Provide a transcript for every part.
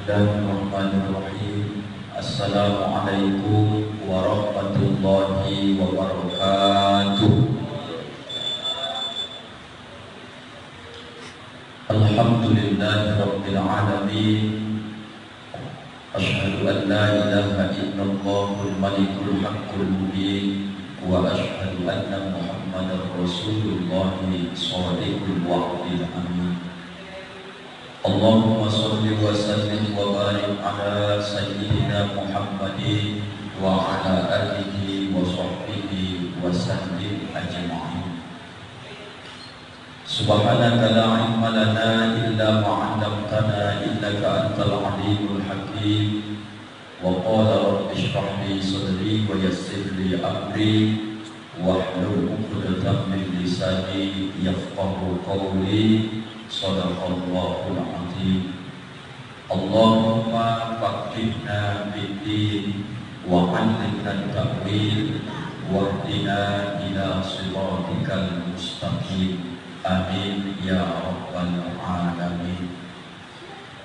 Bismillahirrahmanirrahim. Assalamualaikum warahmatullahi wabarakatuh. Alhamdulillahirabbil alamin. Asyhadu an la ilaha illallahul malikul haqqul mubin wa asyhadu anna Muhammadar Rasulullahi shadiqul wa'dil amin. Allahumma salli wa sallim wa barik ala sayyidina Muhammadin wa ala alihi wa sahbihi wa sallim ajma'in. Subhanaka la ilma lana illa ma 'allamtana innaka antal alimul hakim. Wa qala rabbi shrah li sadri wa yassir li amri wahlul 'uqdatam min lisani yafqahu qawli. Shadaqallahul azim. Allahumma faqihna fid-din wa 'allimna at-ta'wil wahdina ila shiratikal mustaqim. Amin ya rabbal alamin.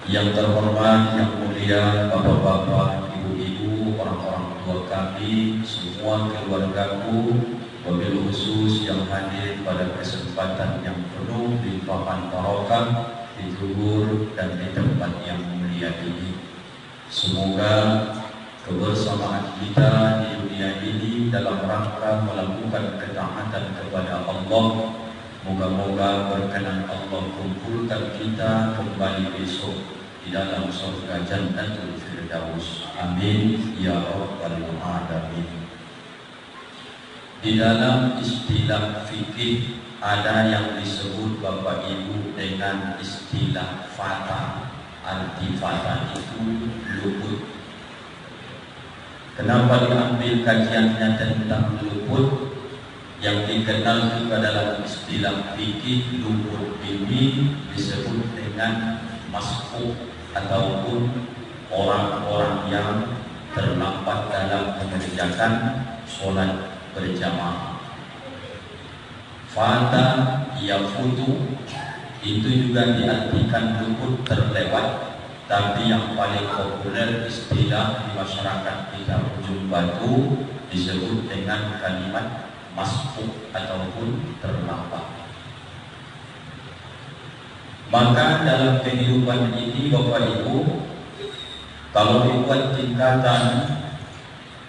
Yang terhormat, yang mulia bapak-bapak, ibu-ibu, orang-orang tua kami, semua keluargaku, wabil khusus yang hadir pada kesempatan yang penuh limpahan barokah di Luhur dan di tempat yang mulia ini. Semoga kebersamaan kita di dunia ini dalam rangka melakukan ketaatan kepada Allah, moga-moga berkenan Allah kumpulkan kita kembali besok di dalam surga Jannatul Firdaus. Amin ya rabbal alamin. Di dalam istilah fikih ada yang disebut Bapak Ibu dengan istilah fata. Arti fata itu luput. Kenapa diambil kajiannya tentang luput? Yang dikenal juga dalam istilah fikih, luput ini disebut dengan masbuk ataupun orang-orang yang terlambat dalam mengerjakan sholat berjamaah. Fata yafutu itu juga diartikan luput, terlewat, tapi yang paling populer istilah di masyarakat kita ujung batu disebut dengan kalimat masbuk ataupun terlambat. Maka dalam kehidupan ini Bapak Ibu, kalau dibuat tingkatan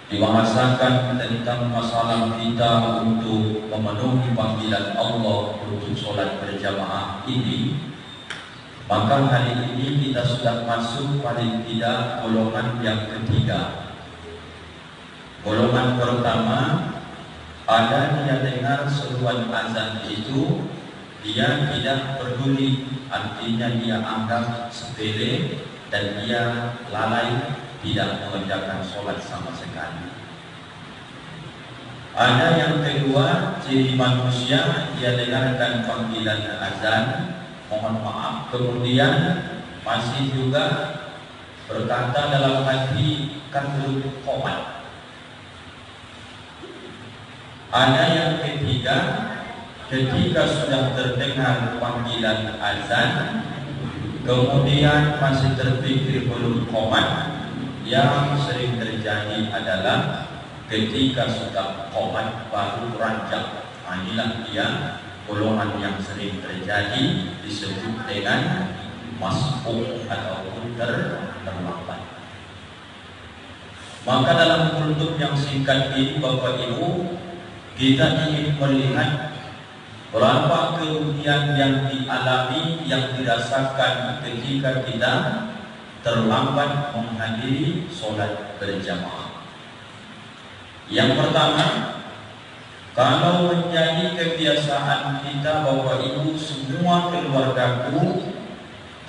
dibahasakan tentang masalah kita untuk memenuhi panggilan Allah untuk sholat berjamaah ini, maka hari ini kita sudah masuk paling tidak golongan yang ketiga. Golongan pertama, ada dia dengar seruan azan itu, dia tidak peduli, artinya dia anggap sepele dan dia lalai, tidak mengerjakan sholat sama sekali. Ada yang kedua, ciri manusia, dia dengarkan panggilan azan, mohon maaf, kemudian masih juga berkata dalam hati, kan belum qomat. Ada yang ketiga, ketika sudah terdengar panggilan azan, kemudian masih terpikir belum qomat. Yang sering terjadi adalah ketika sudah qomat baru ranjak. Inilah dia golongan yang sering terjadi, disebut dengan masbuk ataupun terlambat. Maka dalam kultum yang singkat ini Bapak Ibu, kita ingin melihat berapa kerugian yang dialami, yang dirasakan ketika kita terlambat menghadiri sholat berjamaah. Yang pertama, kalau menjadi kebiasaan kita Bapak Ibu, semua keluargaku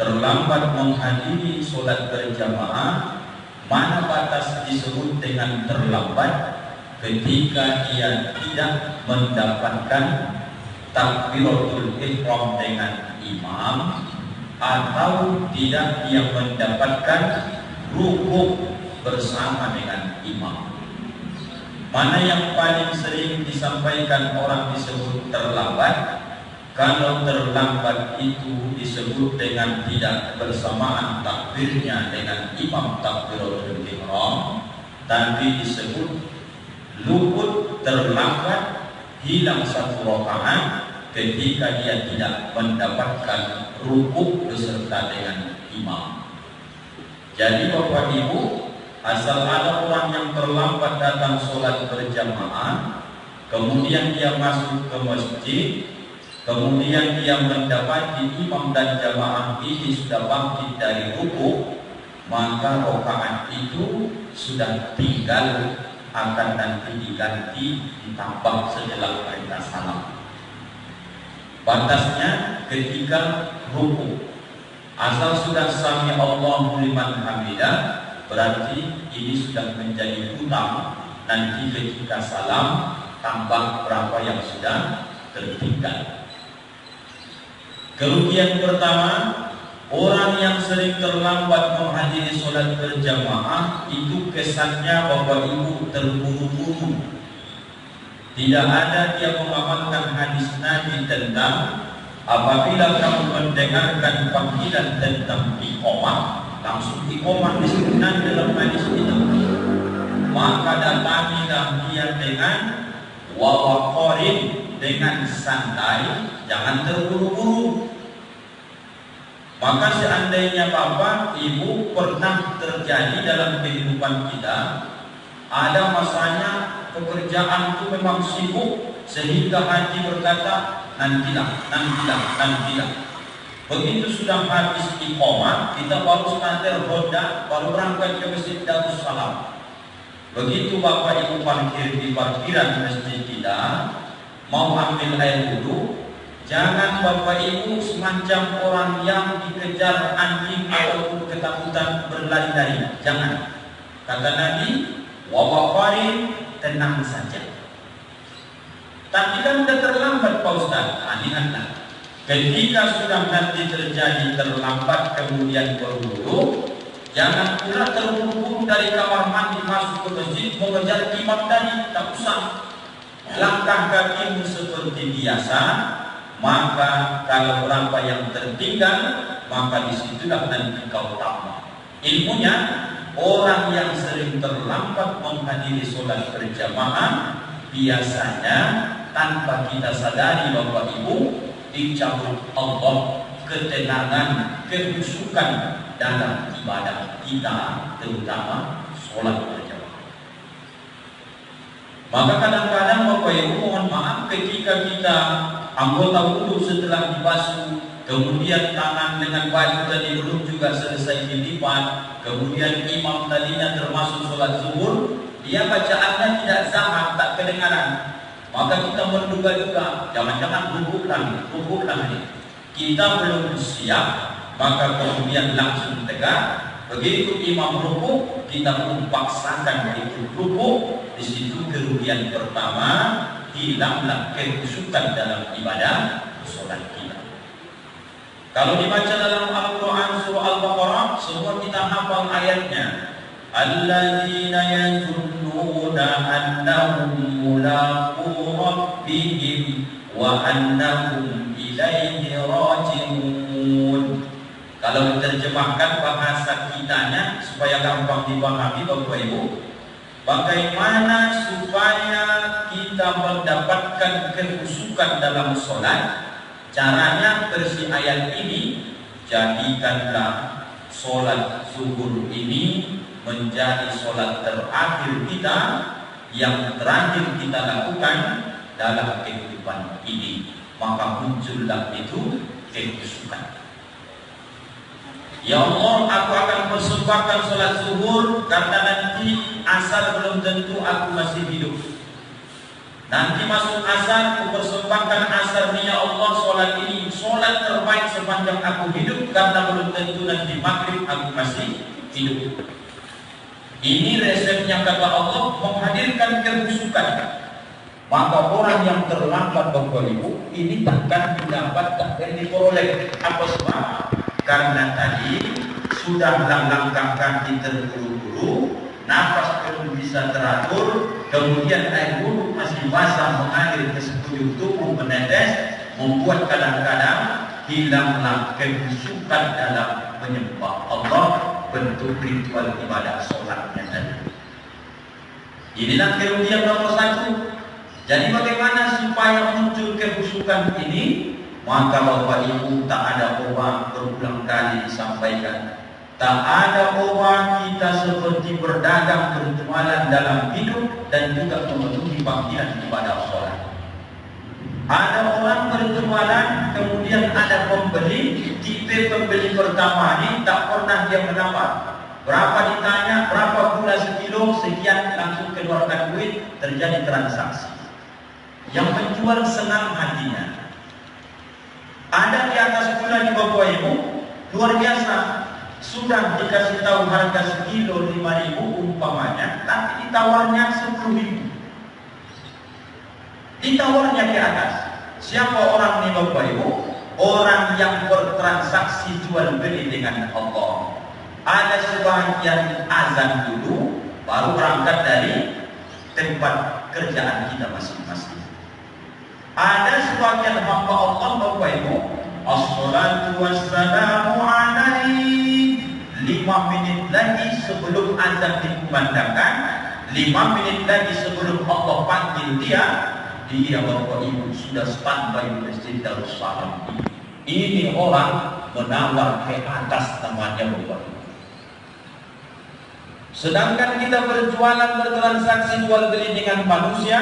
terlambat menghadiri sholat berjamaah, mana batas disebut dengan terlambat? Ketika ia tidak mendapatkan takbiratul ihram dengan imam, atau tidak dia mendapatkan rukuk bersama dengan imam. Mana yang paling sering disampaikan orang disebut terlambat? Kalau terlambat itu disebut dengan tidak bersamaan takbirnya dengan imam takbiratul ihram, tapi disebut luput terlambat hilang satu rakaat ketika dia tidak mendapatkan rukuk beserta dengan imam. Jadi Bapak Ibu, asal ada orang yang terlambat datang sholat berjamaah, kemudian dia masuk ke masjid, kemudian dia mendapati imam dan jamaah ini sudah bangkit dari rukuk, maka rakaat itu sudah tinggal, akan nanti diganti ditambah setelah perintah salam. Batasnya ketika rukuk. Asal sudah sami Allahu liman hamidah, berarti ini sudah menjadi hutang. Nanti ketika salam tambah berapa yang sudah tertinggal. Kerugian pertama, orang yang sering terlambat menghadiri sholat berjamaah itu kesannya Bapak Ibu terburu-buru. Tidak ada dia mengamalkan hadis Nabi tentang apabila kamu mendengarkan panggilan tentang iqamah, langsung iqamah disebutkan dalam hadis itu, maka datangilah dia dengan wawaqarin, dengan santai, jangan terburu-buru. Maka seandainya Bapak Ibu pernah terjadi dalam kehidupan kita, ada masanya pekerjaan itu memang sibuk sehingga hati berkata nantilah. Begitu sudah habis iqamah, kita baru starter roda, baru berangkat ke Masjid Darussalam. Begitu Bapak Ibu parkir di parkiran masjid kita, mau ambil air wudhu, jangan Bapak Ibu semacam orang yang dikejar anjing ataupun ketakutan berlari-lari. Jangan. Kata Nabi, wawaqarin, tenang saja. Tapi kan sudah terlambat Pak Ustaz. Ingatlah, ketika sudah nanti terjadi terlambat kemudian berburu, jangan pula terburu-buru dari kamar mandi masuk ke masjid mengejar imam tadi. Tak usah. Langkah kakimu seperti biasa. Maka kalau berapa yang tertinggal, maka disitulah nanti kau tambah. Ilmunya, orang yang sering terlambat menghadiri sholat berjamaah, biasanya tanpa kita sadari Bapak Ibu, dicabut Allah ketenangan, kehusukan dalam ibadah kita, terutama sholat berjamaah. Maka kadang-kadang Bapak Ibu mohon maaf, ketika kita anggota wudhu setelah dibasuh, kemudian tangan dengan baju tadi belum juga selesai dilipat, kemudian imam tadinya termasuk sholat zuhur, dia bacaannya tidak sama, tak kedengaran. Maka kita menduga-duga, jangan-jangan rukuk lagi. Kita belum siap, maka kemudian langsung tegak. Begitu imam rukuk, kita pun paksakan itu rukuk. Di situ kerugian pertama, hilanglah kehusukan dalam ibadah sholat kita. Kalau dibaca dalam Al-Quran surah Al-Baqarah, semua kita hafal ayatnya. Alladzina yazunnuna annahum mulaqu rabbihim wa annahum ilaihi raji'un. Kalau diterjemahkan bahasa kitanya supaya gampang dipahami Bapak Ibu, bagaimana supaya kita mendapatkan kehusukan dalam sholat? Caranya versi ayat ini, jadikanlah sholat zuhur ini menjadi sholat terakhir kita, yang terakhir kita lakukan dalam kehidupan ini. Maka muncullah itu kehusukan. Ya Allah, aku akan persembahkan sholat zuhur karena nanti asar belum tentu aku masih hidup. Nanti masuk asar, aku persembahkan asar ni ya Allah, sholat ini sholat terbaik sepanjang aku hidup, karena belum tentu nanti maghrib aku masih hidup. Ini resepnya kata Allah, menghadirkan kehusukan. Maka orang yang terlambat Bapak Ibu ini takkan mendapatkan diperoleh. Apa sebab? Karena tadi sudah langkah kaki terburu-buru, nafas belum bisa teratur, kemudian air wudhu masih basah mengalir ke sekujur tubuh menetes, membuat kadang-kadang hilanglah kehusukan dalam menyembah Allah, bentuk ritual ibadah sholatnya tadi. Inilah kerugian nomor satu. Jadi bagaimana supaya muncul kehusukan ini? Maka Bapak Ibu, tak ada obat, berulang kali disampaikan, tak ada obat kita seperti berdagang berjualan dalam hidup dan juga memenuhi panggilan ibadah sholat. Ada orang berjualan, kemudian ada pembeli, tipe pembeli pertama ini tak pernah dia menawar. Berapa ditanya, berapa gula sekilo, sekian, langsung keluarkan duit, terjadi transaksi. Yang menjual senang hatinya. Ada di atas gula di Bapak Ibu, luar biasa. Sudah dikasih tahu harga sekilo 5.000 umpamanya, tapi ditawarnya 10.000. Ditawarnya ke atas. Siapa orang ini Bapak Ibu? Orang yang bertransaksi jual beli dengan Allah. Ada sebagian azan dulu, baru berangkat dari tempat kerjaan kita masing-masing. Ada sebagian hamba Allah Bapak Ibu, as-salatu wassalamu alaik. 5 menit lagi sebelum azan dikumandangkan, 5 menit lagi sebelum Allah panggil dia Bapak Ibu sudah standby di Masjid Darussalam. Ini orang menawar ke atas namanya Bapak Ibu. Sedangkan kita berjualan, bertransaksi jual beli dengan manusia,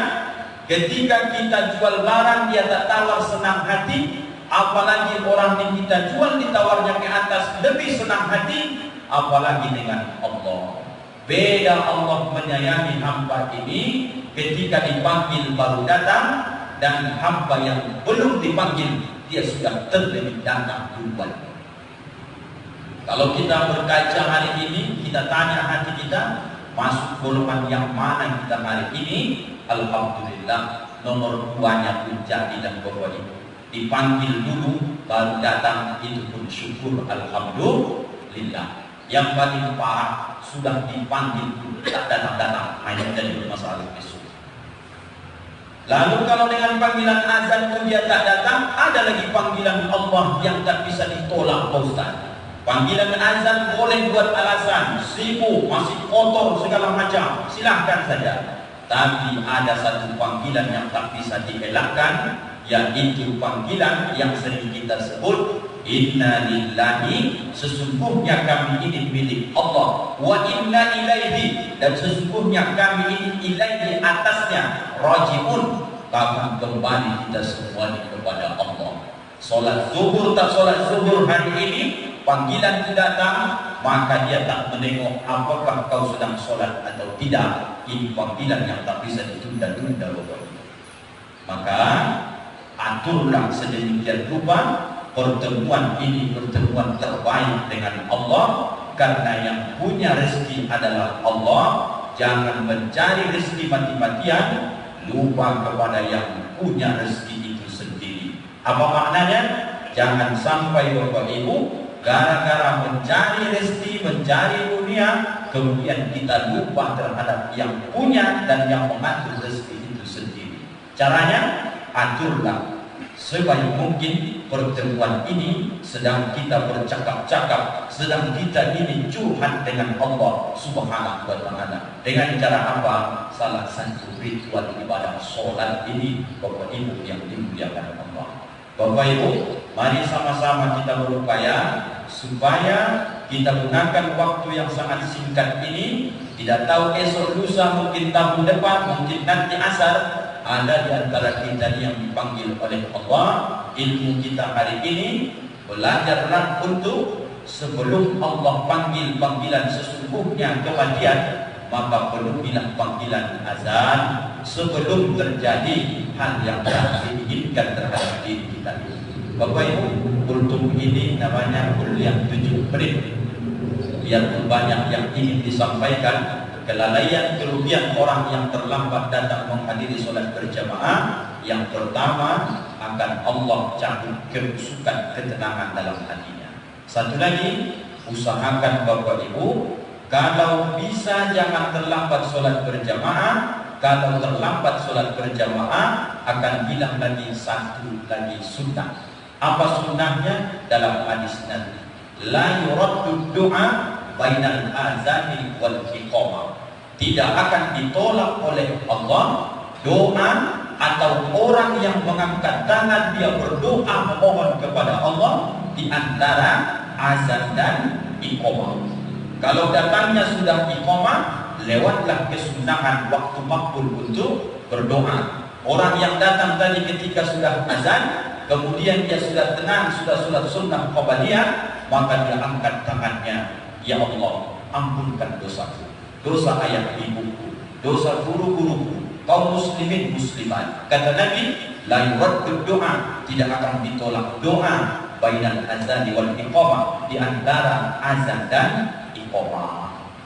ketika kita jual barang dia tak tawar senang hati, apalagi orang yang kita jual ditawarnya ke atas lebih senang hati, apalagi dengan Allah. Beda Allah menyayangi hamba ini ketika dipanggil baru datang, dan hamba yang belum dipanggil dia sudah terlebih datang duluan. Kalau kita berkaca hari ini, kita tanya hati kita, masuk golongan yang mana kita hari ini? Alhamdulillah, nomor 2-nya pun jadi dan Bapak Ibu. Dipanggil dulu, baru datang, itu pun syukur alhamdulillah. Yang paling parah, sudah dipanggil dulu, tak datang-datang, hanya jadi masalah besok. Lalu kalau dengan panggilan azan pun dia tak datang, ada lagi panggilan Allah yang tak bisa ditolak Pak Ustaz. Panggilan azan boleh buat alasan, sibuk, masih kotor segala macam, silahkan saja. Tapi ada satu panggilan yang tak bisa dielakkan, yaitu panggilan yang sering kita sebut, inna lillahi, sesungguhnya kami ini milik Allah, wa inna ilaihi, dan sesungguhnya kami ini ilaihi atasnya, rajiun, kami kembali kita semuanya kepada Allah. Solat zuhur tak solat zuhur hari ini, panggilan itu datang, maka dia tak menengok apakah kau sedang solat atau tidak. Ini panggilan yang tak bisa ditunda-tunda. Maka aturlah sedemikian rupa pertemuan ini, pertemuan terbaik dengan Allah, karena yang punya rezeki adalah Allah. Jangan mencari rezeki mati-matian, lupa kepada yang punya rezeki itu sendiri. Apa maknanya? Jangan sampai Bapak Ibu gara-gara mencari rezeki, mencari dunia, kemudian kita lupa terhadap yang punya dan yang mengatur rezeki itu sendiri. Caranya, aturlah sebaik mungkin pertemuan ini, sedang kita bercakap-cakap, sedang kita ini curhat dengan Allah Subhanahu wa Ta'ala. Dengan cara apa? Salah satu ritual ibadah sholat ini, Bapak Ibu yang dimuliakan Allah. Bapak Ibu, mari sama-sama kita berupaya supaya kita gunakan waktu yang sangat singkat ini. Tidak tahu esok lusa, mungkin tahun depan, mungkin nanti asar, ada di antara kita yang dipanggil oleh Allah. Ilmu kita hari ini, belajarlah untuk sebelum Allah panggil panggilan sesungguhnya kematian, maka penuhilah panggilan azan sebelum terjadi hal yang tak diinginkan terhadap diri kita. Bapak Ibu, untuk ini namanya kuliah 7 menit. Biarpun banyak yang ingin disampaikan, kelalaian, kerugian orang yang terlambat datang menghadiri sholat berjamaah, yang pertama akan Allah cabut kehusukan, ketenangan dalam hatinya. Satu lagi, usahakan Bapak Ibu, kalau bisa jangan terlambat sholat berjamaah. kalau terlambat sholat berjamaah akan hilang lagi satu lagi sunnah. Apa sunnahnya? Dalam hadis nanti, la yuraddu du'a bainal azani wal iqamah. Tidak akan ditolak oleh Allah doa atau orang yang mengangkat tangan dia berdoa memohon kepada Allah di antara azan dan iqamah. Kalau datangnya sudah iqamah, lewatlah kesunahan waktu makbul untuk berdoa. Orang yang datang tadi ketika sudah azan, kemudian dia sudah tenang, sudah sholat sunnah qabliyah, maka dia angkat tangannya, ya Allah, ampunkan dosaku, dosa ayah ibuku, dosa guru-guruku, kaum muslimin muslimat. Kata Nabi, la yuraddu doa, tidak akan ditolak doa bainal azan wal iqamah, di antara azan dan iqamah.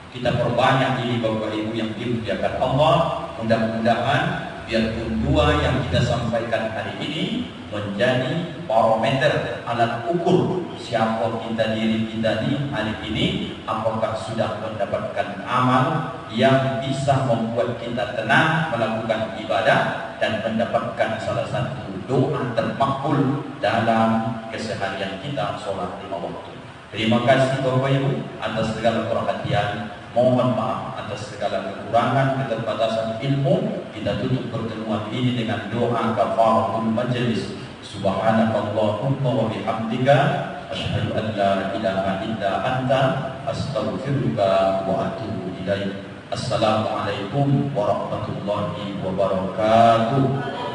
Kita perbanyak ini Bapak Ibu yang dimuliakan Allah. Mudah-mudahan biarpun dua yang kita sampaikan hari ini menjadi barometer, alat ukur siapa kita, diri kita di hari ini, apakah sudah mendapatkan amal yang bisa membuat kita tenang melakukan ibadah dan mendapatkan salah satu doa termakbul dalam keseharian kita sholat 5 waktu. Terima kasih Bapak Ibu atas segala perhatian. Mohon maaf atas segala kekurangan, keterbatasan ilmu. Kita tutup pertemuan ini dengan doa kafaratul majlis. Subhanakallahumma wa bihamdika asyhadu an la ilaha illa anta astaghfiruka wa atubu ilaik. Assalamualaikum warahmatullahi wabarakatuh.